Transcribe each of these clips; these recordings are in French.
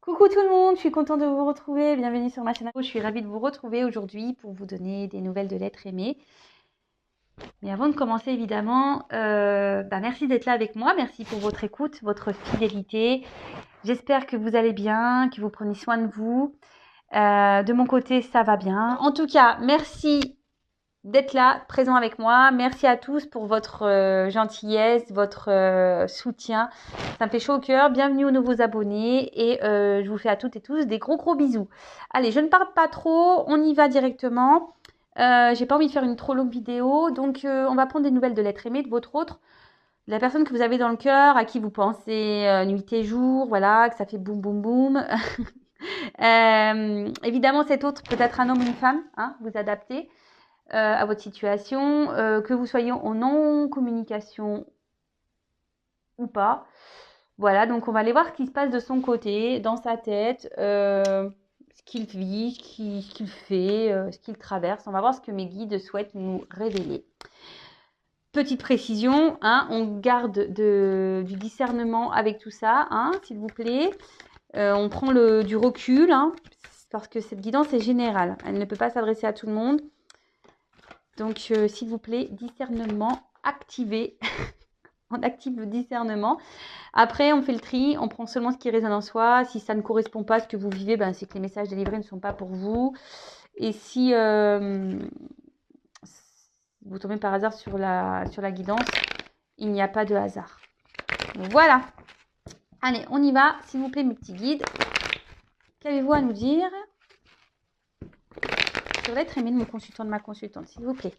Coucou tout le monde, je suis contente de vous retrouver. Bienvenue sur ma chaîne. Je suis ravie de vous retrouver aujourd'hui pour vous donner des nouvelles de l'être aimé. Mais avant de commencer, évidemment, merci d'être là avec moi. Merci pour votre écoute, votre fidélité. J'espère que vous allez bien, que vous prenez soin de vous. De mon côté, ça va bien. En tout cas, merci d'être là, présent avec moi. Merci à tous pour votre gentillesse, votre soutien. Ça me fait chaud au cœur. Bienvenue aux nouveaux abonnés et je vous fais à toutes et tous des gros bisous. Allez, je ne parle pas trop, on y va directement. J'ai pas envie de faire une trop longue vidéo, donc on va prendre des nouvelles de l'être aimé, de votre autre, de la personne que vous avez dans le cœur, à qui vous pensez nuit et jour, voilà, que ça fait boum boum boum. Évidemment, cet autre peut être un homme ou une femme, hein, vous adaptez à votre situation, que vous soyez en non-communication ou pas. Voilà, donc on va aller voir ce qui se passe de son côté, dans sa tête, ce qu'il vit, ce qu'il fait, ce qu'il traverse. On va voir ce que mes guides souhaitent nous révéler. Petite précision, hein, on garde du discernement avec tout ça, hein, s'il vous plaît. On prend du recul, hein, parce que cette guidance est générale. Elle ne peut pas s'adresser à tout le monde. Donc, s'il vous plaît, discernement activé. On active le discernement. Après, on fait le tri, on prend seulement ce qui résonne en soi. Si ça ne correspond pas à ce que vous vivez, c'est que les messages délivrés ne sont pas pour vous. Et si vous tombez par hasard sur la guidance, il n'y a pas de hasard. Voilà. Allez, on y va. S'il vous plaît, mes petits guides, qu'avez-vous à nous dire sur l'être aimé de mon consultant, de ma consultante, s'il vous plaît?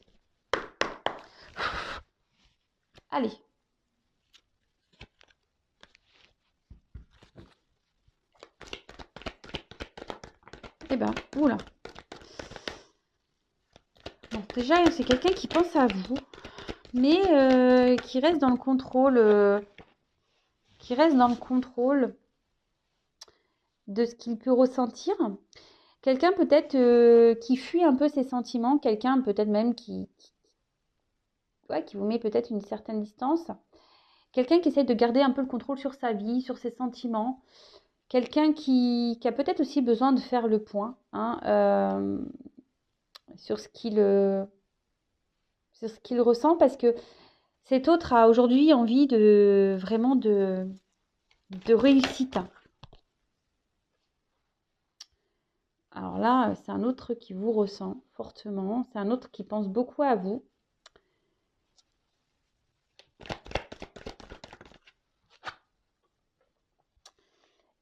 Allez. Eh ben, oula. Bon, déjà, c'est quelqu'un qui pense à vous, mais qui reste dans le contrôle, de ce qu'il peut ressentir. Quelqu'un peut-être qui fuit un peu ses sentiments, quelqu'un peut-être même qui vous met peut-être une certaine distance. Quelqu'un qui essaie de garder un peu le contrôle sur sa vie, sur ses sentiments. Quelqu'un qui a peut-être aussi besoin de faire le point, hein, sur ce qu'il ressent, parce que cet autre a aujourd'hui envie vraiment de réussite. Alors là, c'est un autre qui vous ressent fortement, c'est un autre qui pense beaucoup à vous.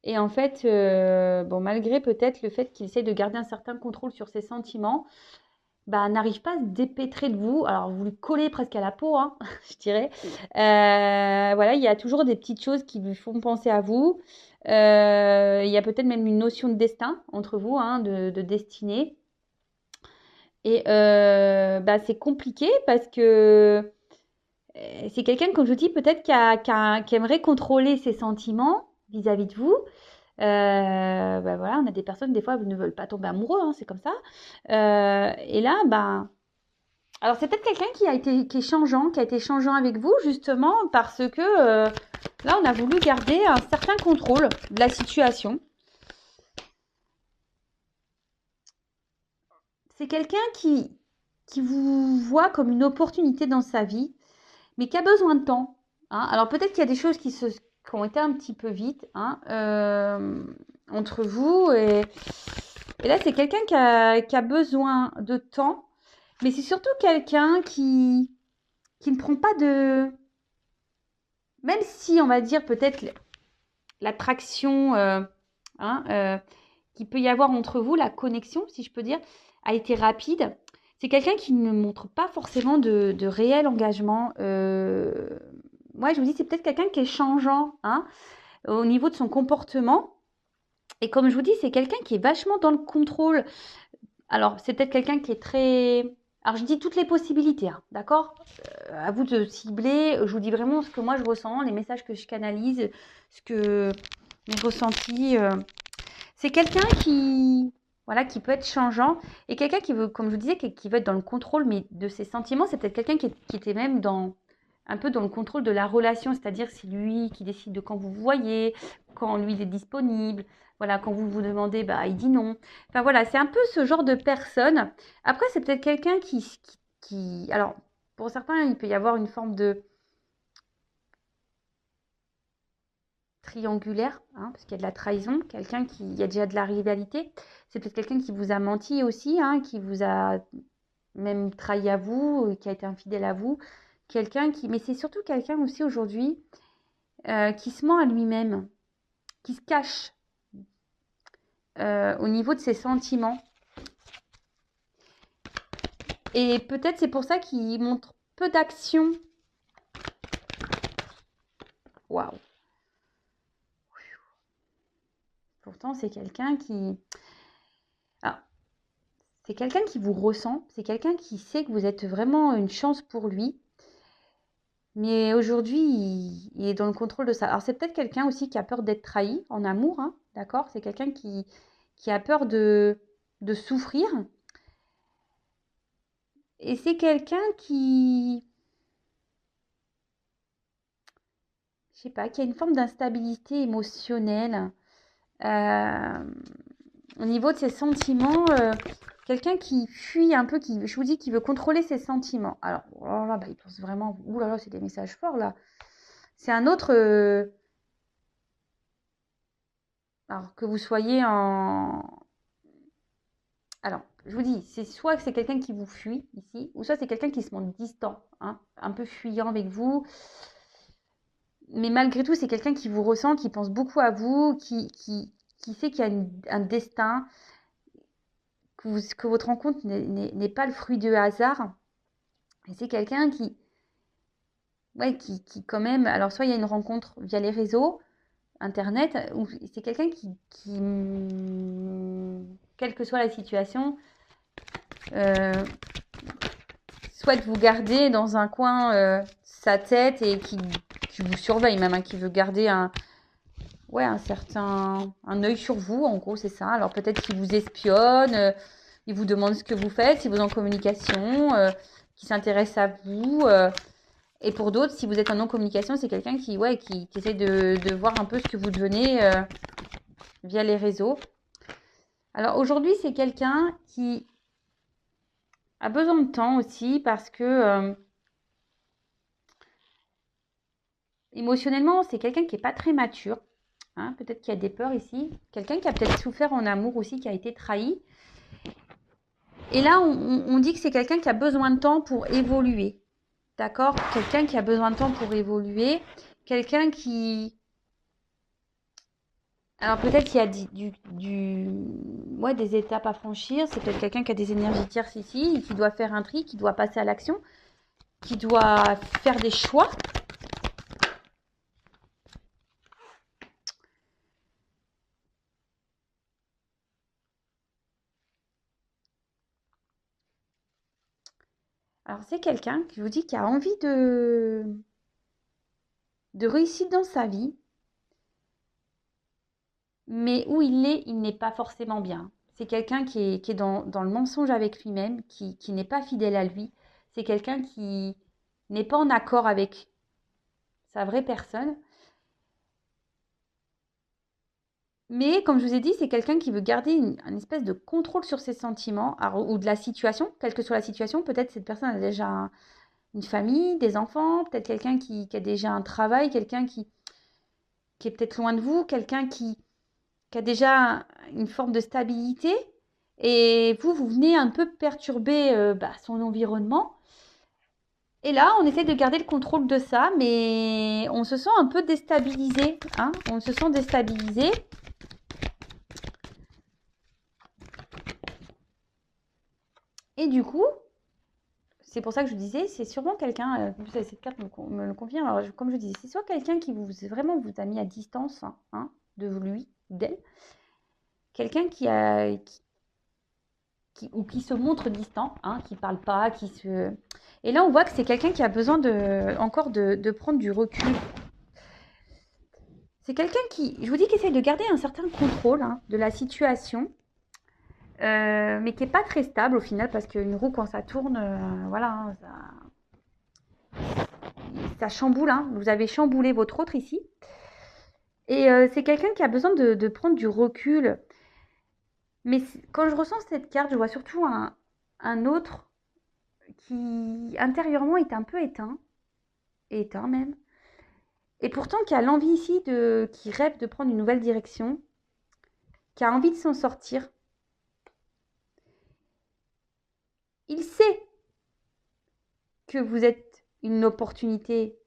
Et en fait, malgré peut-être le fait qu'il essaie de garder un certain contrôle sur ses sentiments, n'arrive pas à se dépêtrer de vous. Alors, vous lui collez presque à la peau, hein, je dirais. Voilà, il y a toujours des petites choses qui lui font penser à vous. Il y a peut-être même une notion de destin entre vous, hein, de destinée. Et c'est compliqué parce que c'est quelqu'un, comme je vous dis, peut-être qui aimerait contrôler ses sentiments vis-à-vis de vous. Voilà, on a des personnes, des fois, ne veulent pas tomber amoureux, hein, c'est comme ça. Et là, alors c'est peut-être quelqu'un qui est changeant, qui a été changeant avec vous, justement, parce que là, on a voulu garder un certain contrôle de la situation. C'est quelqu'un qui vous voit comme une opportunité dans sa vie, mais qui a besoin de temps, hein. Alors peut-être qu'il y a des choses qui ont été un petit peu vite, hein, entre vous. Et là, c'est quelqu'un qui a besoin de temps, mais c'est surtout quelqu'un qui ne prend pas de... Même si, on va dire, peut-être l'attraction qu'il peut y avoir entre vous, la connexion, si je peux dire, a été rapide. C'est quelqu'un qui ne montre pas forcément de réel engagement. Moi, je vous dis, c'est peut-être quelqu'un qui est changeant, hein, au niveau de son comportement. Et comme je vous dis, c'est quelqu'un qui est vachement dans le contrôle. Alors, c'est peut-être quelqu'un qui est très... Alors, je dis toutes les possibilités, hein, d'accord, à vous de cibler. Je vous dis vraiment ce que moi, je ressens, les messages que je canalise, ce que mes ressentis. C'est quelqu'un qui peut être changeant, et quelqu'un qui veut, comme je vous disais, qui veut être dans le contrôle, mais de ses sentiments. C'est peut-être quelqu'un qui était même un peu dans le contrôle de la relation, c'est-à-dire c'est lui qui décide de quand vous vous voyez, quand lui il est disponible, voilà, quand vous vous demandez, bah il dit non. Enfin voilà, c'est un peu ce genre de personne. Après, c'est peut-être quelqu'un alors pour certains, il peut y avoir une forme de triangulaire, hein, parce qu'il y a de la trahison, il y a déjà de la rivalité. C'est peut-être quelqu'un qui vous a menti aussi, hein, qui vous a même trahi à vous, qui a été infidèle à vous. Mais c'est surtout quelqu'un aussi aujourd'hui qui se ment à lui-même, qui se cache au niveau de ses sentiments. Et peut-être c'est pour ça qu'il montre peu d'action. Waouh. Pourtant, c'est quelqu'un qui... Alors, c'est quelqu'un qui vous ressent, c'est quelqu'un qui sait que vous êtes vraiment une chance pour lui. Mais aujourd'hui, il est dans le contrôle de ça. Alors, c'est peut-être quelqu'un aussi qui a peur d'être trahi en amour, hein, d'accord? C'est quelqu'un qui a peur de souffrir. Et c'est quelqu'un je sais pas, qui a une forme d'instabilité émotionnelle. Au niveau de ses sentiments, quelqu'un qui fuit un peu, je vous dis, qui veut contrôler ses sentiments. Alors, oh là, bah, il pense vraiment, ouh là là, c'est des messages forts là. C'est un autre, alors que vous soyez en, alors, je vous dis, c'est soit que c'est quelqu'un qui vous fuit ici, ou soit c'est quelqu'un qui se montre distant, hein, un peu fuyant avec vous. Mais malgré tout, c'est quelqu'un qui vous ressent, qui pense beaucoup à vous, qui sait qu'il y a un destin, que votre rencontre n'est pas le fruit de hasard. Et c'est quelqu'un ouais, qui quand même, alors soit il y a une rencontre via les réseaux, Internet, ou c'est quelqu'un quelle que soit la situation, euh, souhaite vous garder dans un coin sa tête et qui vous surveille même, hein, qui veut garder un œil sur vous, en gros, c'est ça. Alors peut-être qu'il vous espionne, il vous demande ce que vous faites, si vous êtes en communication, qui s'intéresse à vous. Et pour d'autres, si vous êtes en non-communication, c'est quelqu'un qui essaie de voir un peu ce que vous devenez via les réseaux. Alors aujourd'hui, c'est quelqu'un qui a besoin de temps aussi parce que émotionnellement, c'est quelqu'un qui n'est pas très mature. Hein, peut-être qu'il y a des peurs ici. Quelqu'un qui a peut-être souffert en amour aussi, qui a été trahi. Et là, on dit que c'est quelqu'un qui a besoin de temps pour évoluer. D'accord? Quelqu'un qui a besoin de temps pour évoluer. Quelqu'un qui... Alors peut-être qu'il y a des étapes à franchir. C'est peut-être quelqu'un qui a des énergies tierces ici, et qui doit faire un tri, qui doit passer à l'action, qui doit faire des choix. Alors c'est quelqu'un, je vous dis, qui a envie de réussite dans sa vie, mais où il n'est pas forcément bien. C'est quelqu'un qui est dans le mensonge avec lui-même, qui n'est pas fidèle à lui. C'est quelqu'un qui n'est pas en accord avec sa vraie personne. Mais comme je vous ai dit, c'est quelqu'un qui veut garder une espèce de contrôle sur ses sentiments ou de la situation, quelle que soit la situation. Peut-être cette personne a déjà une famille, des enfants, peut-être quelqu'un qui a déjà un travail, quelqu'un qui est peut-être loin de vous, quelqu'un qui a déjà une forme de stabilité. Et vous venez un peu perturber son environnement. Et là, on essaie de garder le contrôle de ça, mais on se sent un peu déstabilisé. Hein, on se sent déstabilisé. Et du coup, c'est pour ça que je disais, c'est sûrement quelqu'un, cette carte me le confirme, alors comme je disais, c'est soit quelqu'un qui vous a mis à distance hein, de lui, d'elle, quelqu'un qui se montre distant, hein, qui parle pas, Et là, on voit que c'est quelqu'un qui a besoin encore de prendre du recul. C'est quelqu'un je vous dis, qui essaie de garder un certain contrôle hein, de la situation, mais qui n'est pas très stable au final, parce qu'une roue, quand ça tourne, voilà, hein, ça chamboule, hein. Vous avez chamboulé votre autre ici. Et c'est quelqu'un qui a besoin de prendre du recul. Mais quand je ressens cette carte, je vois surtout un autre qui intérieurement est un peu éteint même. Et pourtant qui a l'envie ici qui rêve de prendre une nouvelle direction, qui a envie de s'en sortir. Il sait que vous êtes une opportunité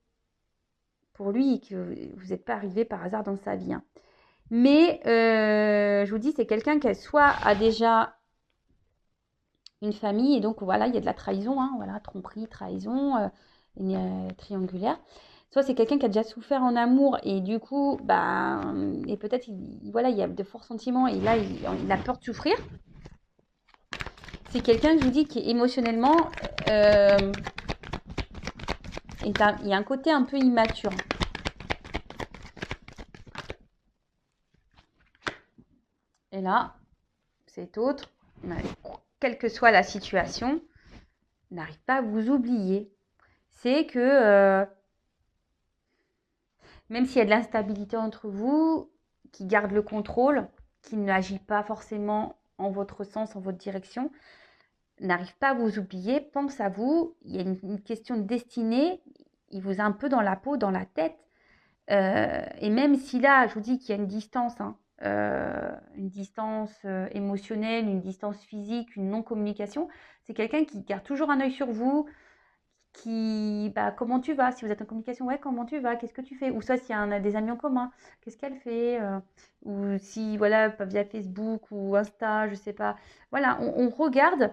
pour lui et que vous n'êtes pas arrivé par hasard dans sa vie, hein. Mais je vous dis, c'est quelqu'un qui soit a déjà une famille et donc voilà, il y a de la trahison, hein, voilà, tromperie, trahison, triangulaire. Soit c'est quelqu'un qui a déjà souffert en amour et du coup, bah, et peut-être, voilà, il y a de forts sentiments et là, il a peur de souffrir. C'est quelqu'un, je vous dis, qui est émotionnellement, il y a un côté un peu immature. Et là, cet autre, quelle que soit la situation, n'arrive pas à vous oublier. C'est que même s'il y a de l'instabilité entre vous, qui garde le contrôle, qui n'agit pas forcément en votre sens, en votre direction, n'arrive pas à vous oublier, pense à vous, il y a une question de destinée, il vous a un peu dans la peau, dans la tête. Et même si là, je vous dis qu'il y a une distance, hein, une distance émotionnelle, une distance physique, une non-communication, c'est quelqu'un qui garde toujours un œil sur vous, bah, comment tu vas? Si vous êtes en communication, ouais, comment tu vas? Qu'est-ce que tu fais? Ou soit s'il y a des amis en commun, qu'est-ce qu'elle fait? Ou si, voilà, via Facebook ou Insta, je sais pas. Voilà, on regarde.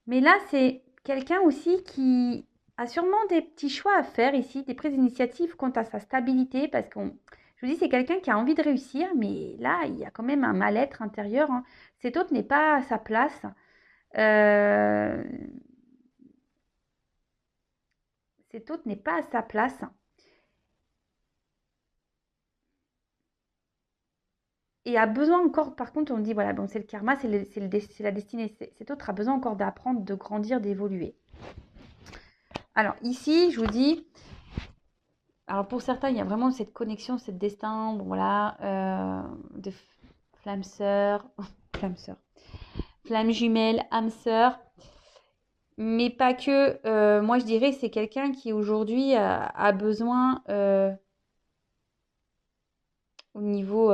Mais là, c'est quelqu'un aussi qui a sûrement des petits choix à faire ici, des prises d'initiative quant à sa stabilité, parce je vous dis, c'est quelqu'un qui a envie de réussir, mais là, il y a quand même un mal-être intérieur, hein. Cet autre n'est pas à sa place. Euh, Cet autre n'est pas à sa place. Et a besoin encore, par contre, on dit, voilà, bon, c'est le karma, c'est la destinée. Cet autre a besoin encore d'apprendre, de grandir, d'évoluer. Alors ici, je vous dis, alors pour certains, il y a vraiment cette connexion, cette destin, bon, voilà, de flamme sœur, flamme sœur, flamme jumelle, âme sœur, mais pas que. Moi, je dirais, c'est quelqu'un qui aujourd'hui a besoin, au niveau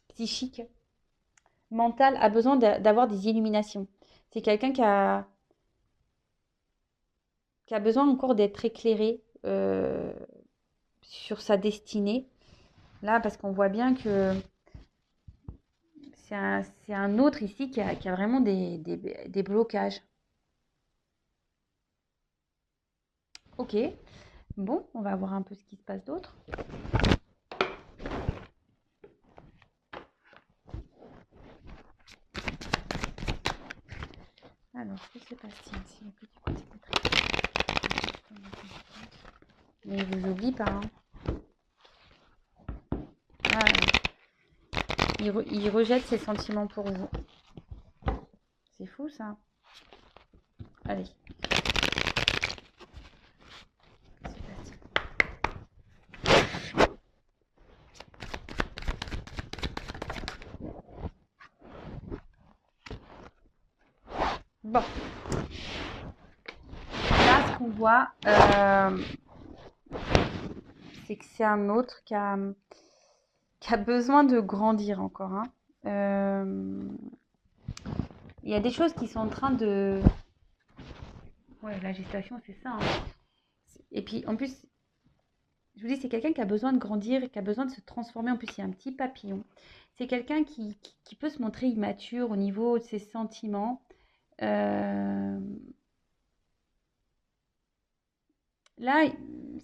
psychique, mental, a besoin d'avoir des illuminations. C'est quelqu'un qui a besoin encore d'être éclairé sur sa destinée. Là, parce qu'on voit bien que c'est un autre ici qui a vraiment des blocages. Ok, bon, on va voir un peu ce qui se passe d'autre. Alors, que se passe-t-il ici? Mais il vous oublie pas, hein. Ah, il rejette ses sentiments pour vous. C'est fou, ça. Allez. Bon. Là, ce qu'on voit, c'est que c'est un autre qui a besoin de grandir encore, hein. Il y a des choses qui sont en train de... Ouais, la gestation, c'est ça, hein. Et puis, en plus, je vous dis, c'est quelqu'un qui a besoin de grandir, qui a besoin de se transformer. En plus, il y a un petit papillon. C'est quelqu'un qui peut se montrer immature au niveau de ses sentiments. Euh, Là,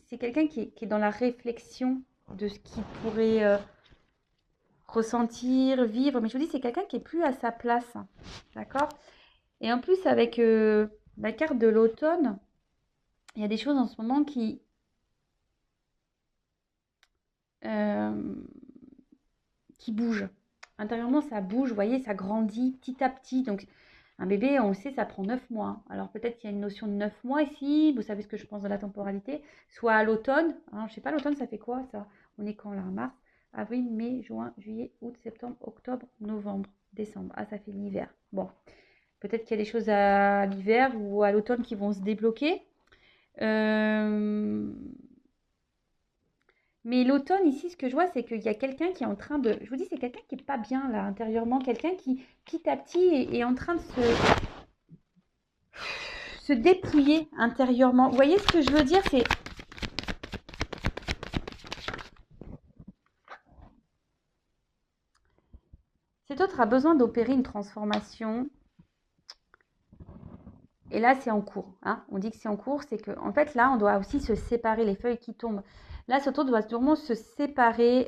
c'est quelqu'un qui est dans la réflexion de ce qu'il pourrait ressentir, vivre. Mais je vous dis, c'est quelqu'un qui est plus à sa place. D'accord? Et en plus, avec la carte de l'automne, il y a des choses en ce moment euh, qui bougent. Intérieurement, ça bouge, vous voyez, ça grandit petit à petit. Donc, Un bébé, on le sait, ça prend 9 mois. Hein. Alors peut-être qu'il y a une notion de 9 mois ici, vous savez ce que je pense de la temporalité, soit à l'automne. Hein, je ne sais pas, l'automne, ça fait quoi ça? On est quand là? Mars, avril, mai, juin, juillet, août, septembre, octobre, novembre, décembre. Ah, ça fait l'hiver. Bon, peut-être qu'il y a des choses à l'hiver ou à l'automne qui vont se débloquer. Mais l'automne, ici, ce que je vois, c'est qu'il y a quelqu'un qui est en train de... Je vous dis, c'est quelqu'un qui n'est pas bien, là, intérieurement. Quelqu'un qui, petit à petit, est en train de se dépouiller intérieurement. Vous voyez ce que je veux dire? C'est... Cet autre a besoin d'opérer une transformation. Et là, c'est en cours. Hein. On dit que c'est en cours, c'est que, en fait, là, on doit aussi se séparer, les feuilles qui tombent. Là, cet autre doit vraiment se séparer,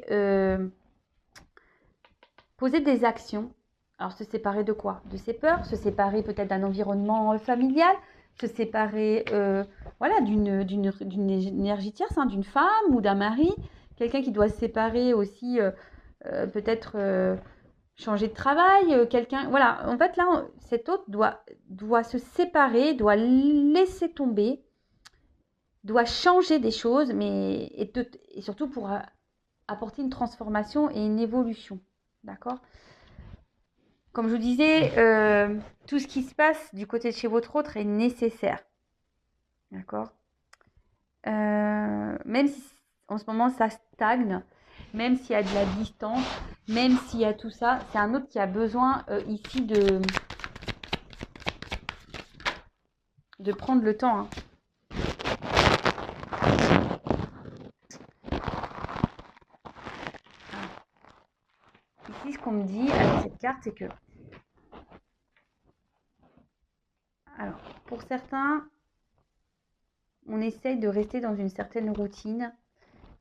poser des actions. Alors, se séparer de quoi? De ses peurs, se séparer peut-être d'un environnement familial, se séparer voilà, d'une énergie tierce, hein, d'une femme ou d'un mari. Quelqu'un qui doit se séparer aussi, peut-être changer de travail, quelqu'un. Voilà, en fait, là, cet autre doit se séparer, doit laisser tomber, doit changer des choses, mais et surtout pour apporter une transformation et une évolution. D'accord? Comme je vous disais, tout ce qui se passe du côté de chez votre autre est nécessaire. D'accord? Même si en ce moment ça stagne, même s'il y a de la distance, même s'il y a tout ça, c'est un autre qui a besoin ici de prendre le temps. Hein. Ici, ce qu'on me dit avec cette carte, c'est que... Alors, pour certains, on essaye de rester dans une certaine routine.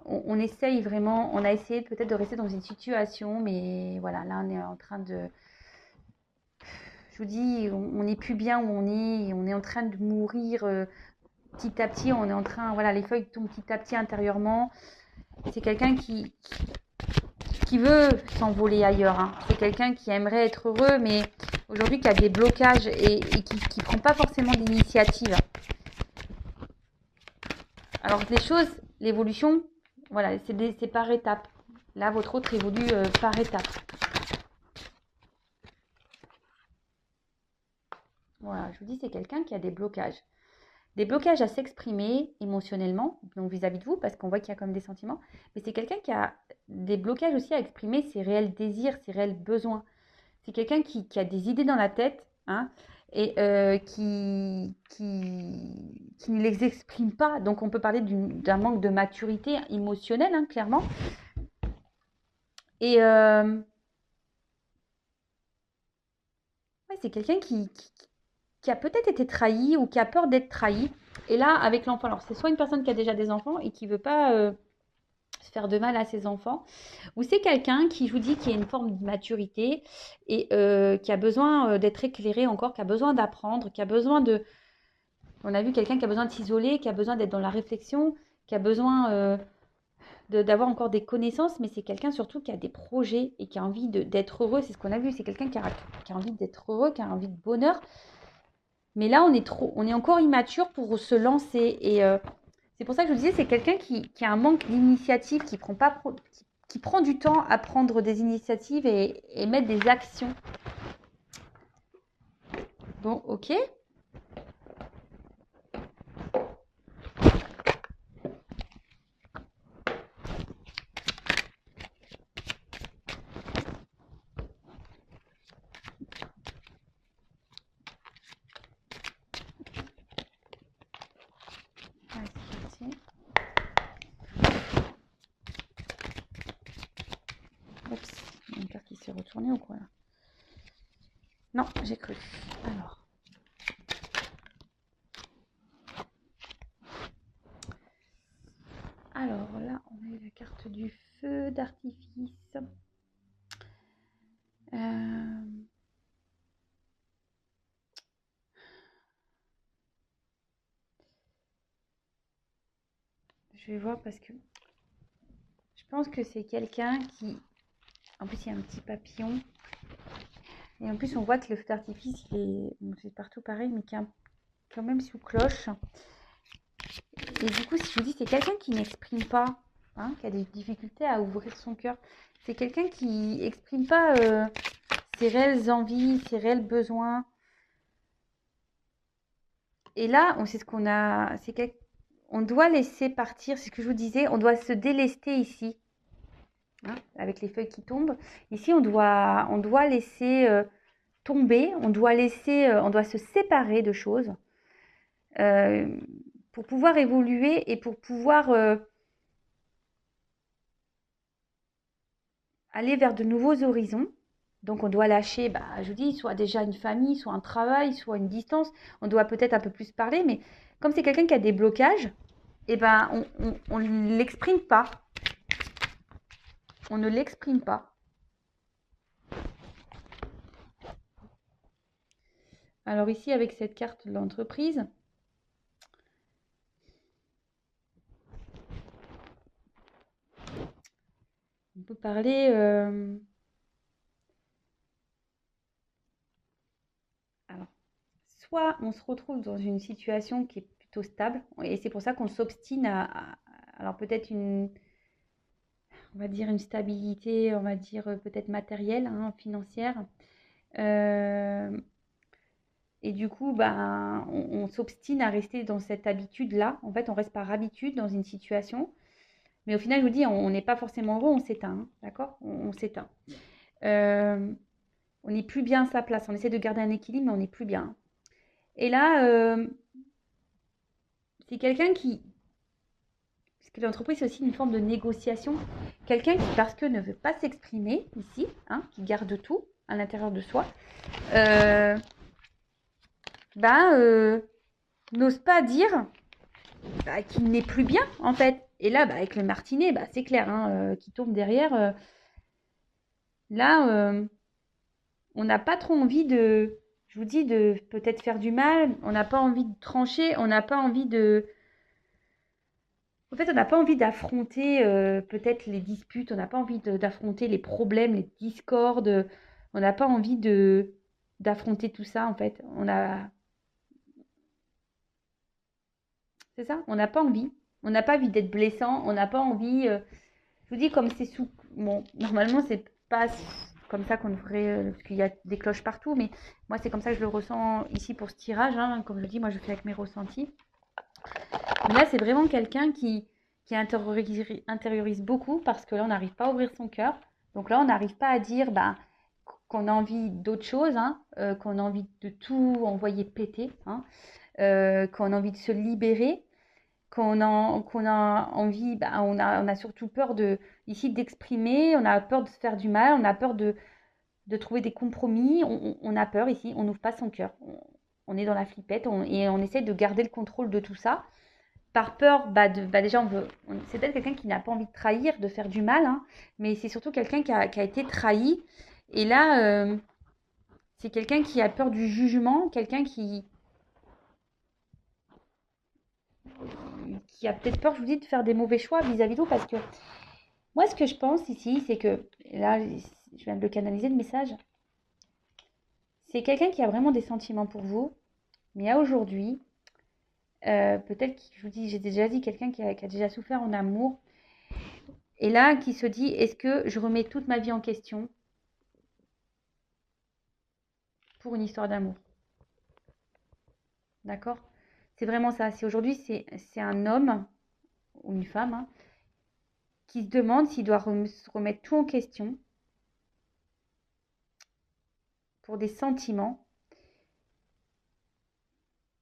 On essaye vraiment, on a essayé peut-être de rester dans une situation, mais voilà, là, on est en train de... Je vous dis, on n'est plus bien où on est en train de mourir petit à petit, on est en train, voilà, les feuilles tombent petit à petit intérieurement. C'est quelqu'un qui veut s'envoler ailleurs. Hein. C'est quelqu'un qui aimerait être heureux, mais aujourd'hui qui a des blocages et qui ne prend pas forcément d'initiative. Alors les choses, l'évolution, voilà, c'est par étapes. Là, votre autre évolue par étapes. Voilà, je vous dis, c'est quelqu'un qui a des blocages. Des blocages à s'exprimer émotionnellement, donc vis-à-vis de vous, parce qu'on voit qu'il y a comme des sentiments, mais c'est quelqu'un qui a des blocages aussi à exprimer ses réels désirs, ses réels besoins. C'est quelqu'un qui a des idées dans la tête, hein, et qui ne les exprime pas. Donc on peut parler d'un manque de maturité émotionnelle, hein, clairement. Et ouais, c'est quelqu'un qui a peut-être été trahi ou qui a peur d'être trahi. Et là, avec l'enfant, alors c'est soit une personne qui a déjà des enfants et qui ne veut pas se faire de mal à ses enfants, ou c'est quelqu'un qui, je vous dis, qui a une forme de maturité et qui a besoin d'être éclairé encore, qui a besoin d'apprendre, qui a besoin de... On a vu quelqu'un qui a besoin de s'isoler, qui a besoin d'être dans la réflexion, qui a besoin d'avoir encore des connaissances, mais c'est quelqu'un surtout qui a des projets et qui a envie d'être heureux. C'est ce qu'on a vu, c'est quelqu'un qui a envie d'être heureux, qui a envie de bonheur. Mais là, on est encore immature pour se lancer. Et c'est pour ça que je vous disais, c'est quelqu'un qui a un manque d'initiative, qui prend du temps à prendre des initiatives et mettre des actions. Bon, ok. Oups, il y a une carte qui s'est retournée ou quoi là? Non, j'ai cru. Alors là, on a eu la carte du feu d'artifice. Je vais voir parce que je pense que c'est quelqu'un qui... En plus, il y a un petit papillon. Et en plus, on voit que le feu d'artifice, c'est partout pareil, mais qui est quand même sous cloche. Et du coup, si je vous dis, c'est quelqu'un qui n'exprime pas, hein, qui a des difficultés à ouvrir son cœur. C'est quelqu'un qui n'exprime pas ses réelles envies, ses réels besoins. Et là, on sait ce qu'on a. On doit laisser partir, c'est ce que je vous disais, on doit se délester ici, hein, avec les feuilles qui tombent. Ici, on doit laisser tomber, on doit se séparer de choses pour pouvoir évoluer et pour pouvoir aller vers de nouveaux horizons. Donc on doit lâcher, je vous dis, soit déjà une famille, soit un travail, soit une distance. On doit peut-être un peu plus parler, mais comme c'est quelqu'un qui a des blocages, on ne l'exprime pas. On ne l'exprime pas. Alors ici, avec cette carte de l'entreprise, on peut parler... Alors, soit on se retrouve dans une situation qui est plutôt stable, et c'est pour ça qu'on s'obstine alors peut-être on va dire une stabilité, on va dire peut-être matérielle, hein, financière. Et du coup, on s'obstine à rester dans cette habitude-là. En fait, on reste par habitude dans une situation. Mais au final, je vous dis, on n'est pas forcément heureux, on s'éteint, hein, d'accord? On s'éteint. On n'est plus bien à sa place. On essaie de garder un équilibre, mais on n'est plus bien. Et là, c'est quelqu'un qui... Parce que l'entreprise, c'est aussi une forme de négociation. Quelqu'un qui, parce que ne veut pas s'exprimer ici, hein, qui garde tout à l'intérieur de soi, n'ose pas dire qu'il n'est plus bien, en fait. Et là, avec le martinet, c'est clair, hein, qui tombe derrière. Là, on n'a pas trop envie je vous dis, de peut-être faire du mal. On n'a pas envie de trancher. On n'a pas envie En fait, on n'a pas envie d'affronter peut-être les disputes. On n'a pas envie d'affronter les problèmes, les discordes. On n'a pas envie d'affronter tout ça, en fait. C'est ça, on n'a pas envie. On n'a pas envie d'être blessant. On n'a pas envie... Je vous dis, comme c'est sous... Bon, normalement, c'est pas comme ça qu'on devrait... parce qu'il y a des cloches partout, mais moi, c'est comme ça que je le ressens ici pour ce tirage. Hein. Comme je dis, moi, je fais avec mes ressentis. Mais là, c'est vraiment quelqu'un qui intériorise beaucoup parce que là, on n'arrive pas à ouvrir son cœur. Donc là, on n'arrive pas à dire qu'on a envie d'autre chose, hein, qu'on a envie de tout envoyer péter, hein, qu'on a envie de se libérer, qu'on a envie, on a surtout peur ici d'exprimer, on a peur de se faire du mal, on a peur de trouver des compromis, on a peur ici, on n'ouvre pas son cœur. On est dans la flippette et on essaie de garder le contrôle de tout ça. Par peur, déjà, c'est peut-être quelqu'un qui n'a pas envie de trahir, de faire du mal, hein, mais c'est surtout quelqu'un qui a été trahi. Et là, c'est quelqu'un qui a peur du jugement, quelqu'un qui a peut-être peur, je vous dis, de faire des mauvais choix vis-à-vis de vous. Parce que moi, ce que je pense ici, c'est que, là, je viens de le canaliser, le message, c'est quelqu'un qui a vraiment des sentiments pour vous, mais à aujourd'hui, peut-être, je vous dis, j'ai déjà dit, quelqu'un qui a déjà souffert en amour, et là, qui se dit, est-ce que je remets toute ma vie en question pour une histoire d'amour? D'accord? C'est vraiment ça. Si aujourd'hui, c'est un homme ou une femme, hein, qui se demande s'il doit se remettre tout en question pour des sentiments.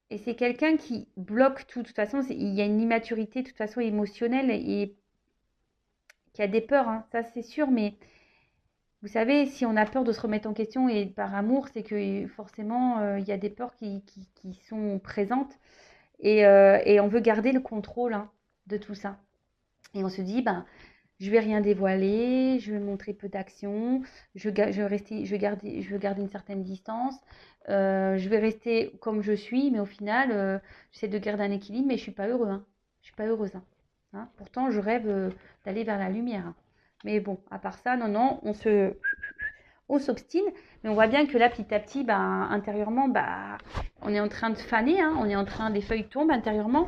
Et c'est quelqu'un qui bloque tout. De toute façon, il y a une immaturité, de toute façon, émotionnelle et qui a des peurs, hein, ça c'est sûr. Mais vous savez, si on a peur de se remettre en question et par amour, c'est que forcément, il y a des peurs qui sont présentes. Et on veut garder le contrôle, hein, de tout ça. Et on se dit, je vais rien dévoiler, je vais montrer peu d'action, je veux garder une certaine distance, je vais rester comme je suis, mais au final, j'essaie de garder un équilibre, mais je suis pas heureux, hein. Je suis pas heureuse, hein. Hein. Pourtant, je rêve d'aller vers la lumière, hein. Mais bon, à part ça, non, on s'obstine, mais on voit bien que là, petit à petit, intérieurement, on est en train de faner, hein, on est en train, les feuilles tombent intérieurement.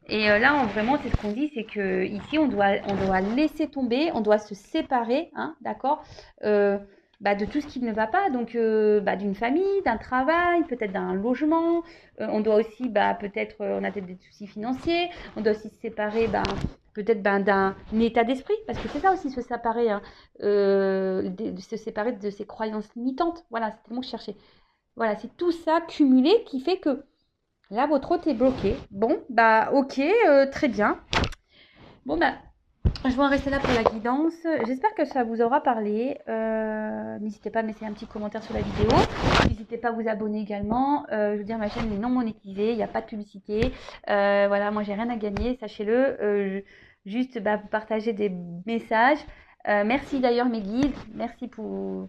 Et là, vraiment, c'est ce qu'on dit, c'est que ici, on doit laisser tomber, on doit se séparer, hein, d'accord, de tout ce qui ne va pas, donc d'une famille, d'un travail, peut-être d'un logement. On doit aussi, peut-être, on a peut-être des soucis financiers. On doit aussi se séparer, peut-être d'un état d'esprit, parce que c'est ça aussi se séparer, hein, de se séparer de ses croyances limitantes. Voilà, c'était le mot que je cherchais. Voilà, c'est tout ça cumulé qui fait que là, votre hôte est bloqué. Bon, ok, très bien. Bon, je vais en rester là pour la guidance. J'espère que ça vous aura parlé. N'hésitez pas à me laisser un petit commentaire sur la vidéo. N'hésitez pas à vous abonner également. Je veux dire, ma chaîne est non monétisée, il n'y a pas de publicité. Voilà, moi, j'ai rien à gagner, sachez-le. Juste, vous partagez des messages. Merci d'ailleurs mes guides, merci pour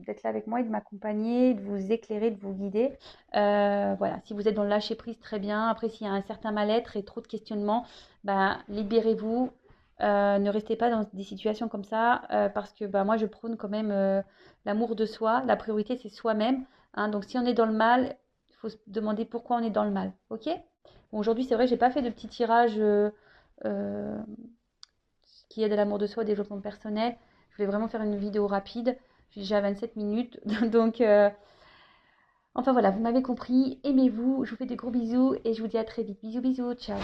d'être là avec moi et de m'accompagner, de vous éclairer, de vous guider. Voilà, si vous êtes dans le lâcher prise, très bien. Après, s'il y a un certain mal-être et trop de questionnements, libérez-vous. Ne restez pas dans des situations comme ça parce que moi, je prône quand même l'amour de soi. La priorité, c'est soi-même, hein. Donc, si on est dans le mal, il faut se demander pourquoi on est dans le mal. Ok? Bon, aujourd'hui, c'est vrai, j'ai pas fait de petit tirage euh, qui aide à l'amour de soi, au développement personnel. Je voulais vraiment faire une vidéo rapide. Je suis déjà à 27 minutes. Donc, enfin voilà, vous m'avez compris. Aimez-vous. Je vous fais des gros bisous et je vous dis à très vite. Bisous, bisous. Ciao.